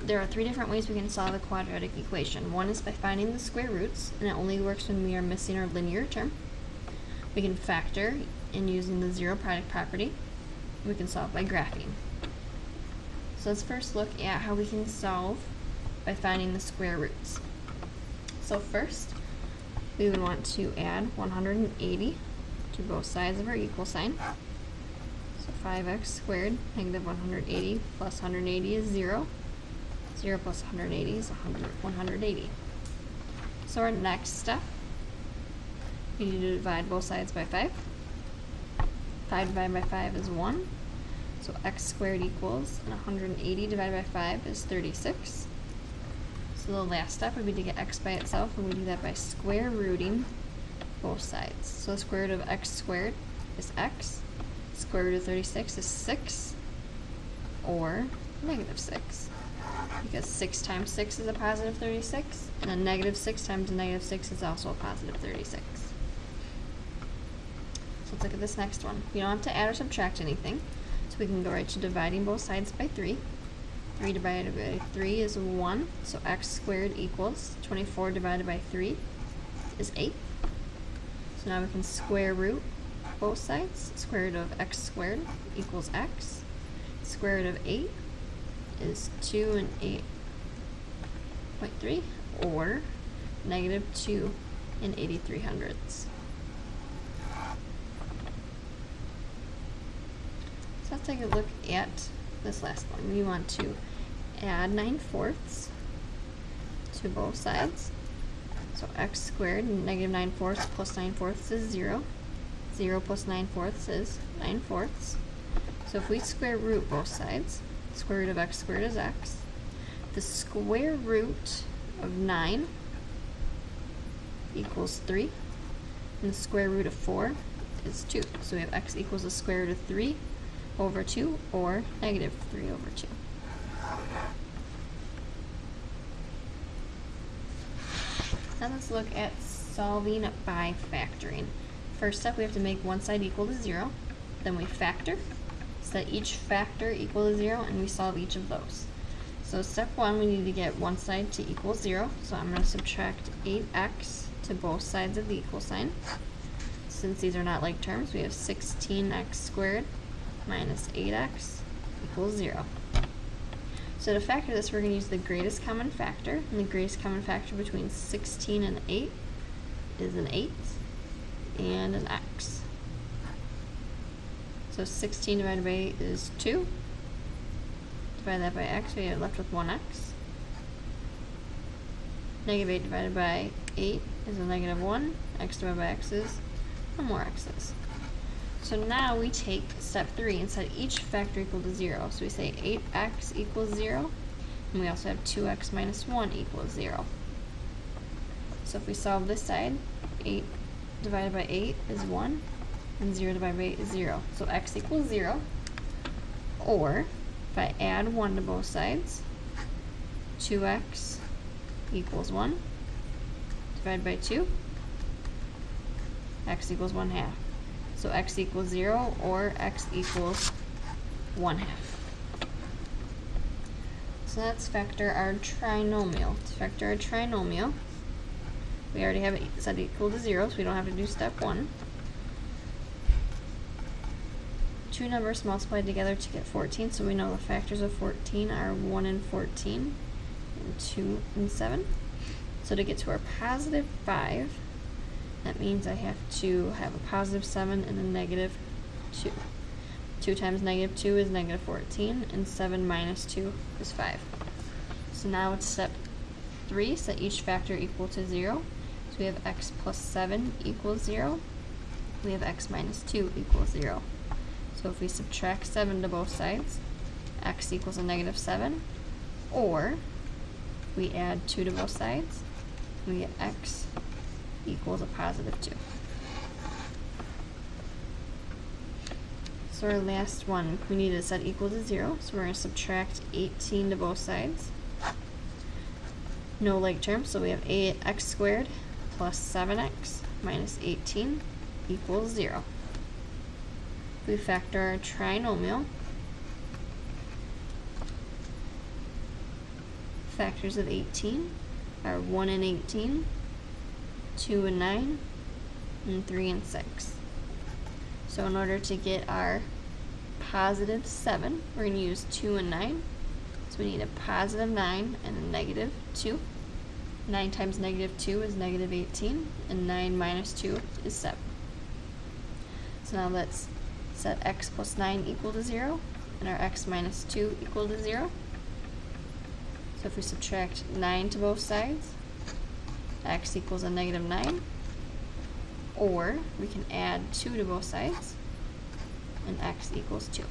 there are three different ways we can solve a quadratic equation. One is by finding the square roots, and it only works when we are missing our linear term. We can factor in using the zero product property. We can solve by graphing. So let's first look at how we can solve by finding the square roots. So first, we would want to add 180 to both sides of our equal sign. So 5x squared, negative 180 plus 180 is 0. 0 plus 180 is 180. So our next step, we need to divide both sides by 5. 5 divided by 5 is 1. So x squared equals, and 180 divided by 5 is 36. So the last step would be to get x by itself, and we do that by square rooting both sides. So the square root of x squared is x. Square root of 36 is 6, or negative 6. Because 6 times 6 is a positive 36, and a negative 6 times a negative 6 is also a positive 36. So let's look at this next one. We don't have to add or subtract anything, so we can go right to dividing both sides by 3. 3 divided by 3 is 1, so x squared equals 24 divided by 3 is 8. So now we can square root both sides. Square root of x squared equals x. Square root of 8 is 2 and 8.3, or negative 2 and 83/100ths. So let's take a look at this last one. We want to add 9/4 to both sides. So x squared, negative 9/4 plus 9/4 is 0. 0 plus 9/4 is 9/4. So if we square root both sides, square root of x squared is x. The square root of 9 equals 3. And the square root of 4 is 2. So we have x equals the square root of 3 over 2, or negative 3 over 2. Now let's look at solving by factoring. First step, we have to make one side equal to 0. Then we factor, set each factor equal to 0, and we solve each of those. So step 1, we need to get one side to equal 0. So I'm going to subtract 8x to both sides of the equal sign. Since these are not like terms, we have 16x squared minus 8x equals 0. So to factor this, we're going to use the greatest common factor, and the greatest common factor between 16 and 8 is an 8 and an x. So 16 divided by 8 is 2. Divide that by x, we are left with 1x. Negative 8 divided by 8 is a negative 1. X divided by x is 1 more x's. So now we take step 3 and set each factor equal to 0. So we say 8x equals 0, and we also have 2x minus 1 equals 0. So if we solve this side, 8 divided by 8 is 1, and 0 divided by 8 is 0. So x equals 0, or if I add 1 to both sides, 2x equals 1, divided by 2, x equals 1/2. So x equals 0, or x equals 1/2. So let's factor our trinomial. To factor our trinomial, we already have it set equal to 0, so we don't have to do step 1. Two numbers multiplied together to get 14, so we know the factors of 14 are 1 and 14, and 2 and 7. So to get to our positive 5, that means I have to have a positive 7 and a negative 2. 2 times negative 2 is negative 14, and 7 minus 2 is 5. So now it's step 3, set each factor equal to 0. So we have x plus 7 equals 0. We have x minus 2 equals 0. So if we subtract 7 to both sides, x equals a negative 7. Or we add 2 to both sides, we get x equals a positive 2. So our last one, we need to set equal to 0, so we're going to subtract 18 to both sides. No like terms, so we have 8x squared plus 7x minus 18 equals 0. We factor our trinomial. factors of 18 are 1 and 18, 2 and 9, and 3 and 6. So in order to get our positive 7, we're going to use 2 and 9. So we need a positive 9 and a negative 2. 9 times negative 2 is negative 18, and 9 minus 2 is 7. So now let's set x plus 9 equal to 0, and our x minus 2 equal to 0. So if we subtract 9 to both sides, x equals a negative 9. Or we can add 2 to both sides, and x equals 2.